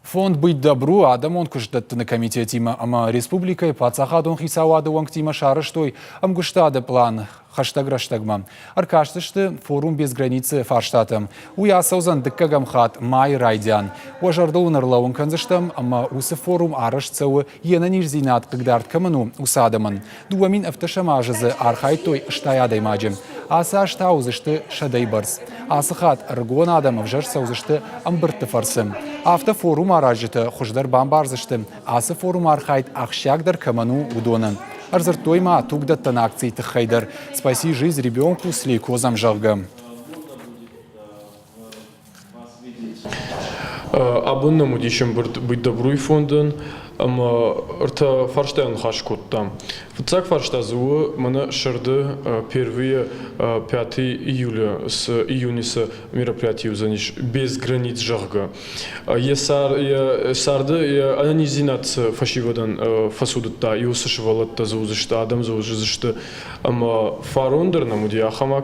Фонд «Быть добру» адамон куштатты на комитете ама республикой пацахадон хисавады вангтима шарыштой амгуштады план хаштаг-раштагма. Аркаштышты форум без границы фарштатым. Уясаузан дыккагамхат май райдян. Уажарды унарлауын канзыштым, ама усы форум арышцауы ена нирзинат кыгдарт каману усадамын. Дуамин эфташамажызы архайтой штаядай маджим. Аса аштаузышты шадайбарс. Асыхат ргон адамов жарсаузышты амбырты фарсым. Автофорум аражыты хуждар бамбарзышты. Асы форум архайт ахшягдар каману удонын. Арзыртойма тугдаттан акции тыхайдар. Спаси жизнь ребенку с лейкозом жаргам. Абонному дишем быть добру фонден, это фарштайн хашкоттам. В цак фарштазу мы шарды первые 5 июля с июня с мероприятию заниш без границ жарга. Сарды анонизинат фашивадан фасудата и усышвалат тазу зашта адам заужи зашта фарундер на муди ахамак.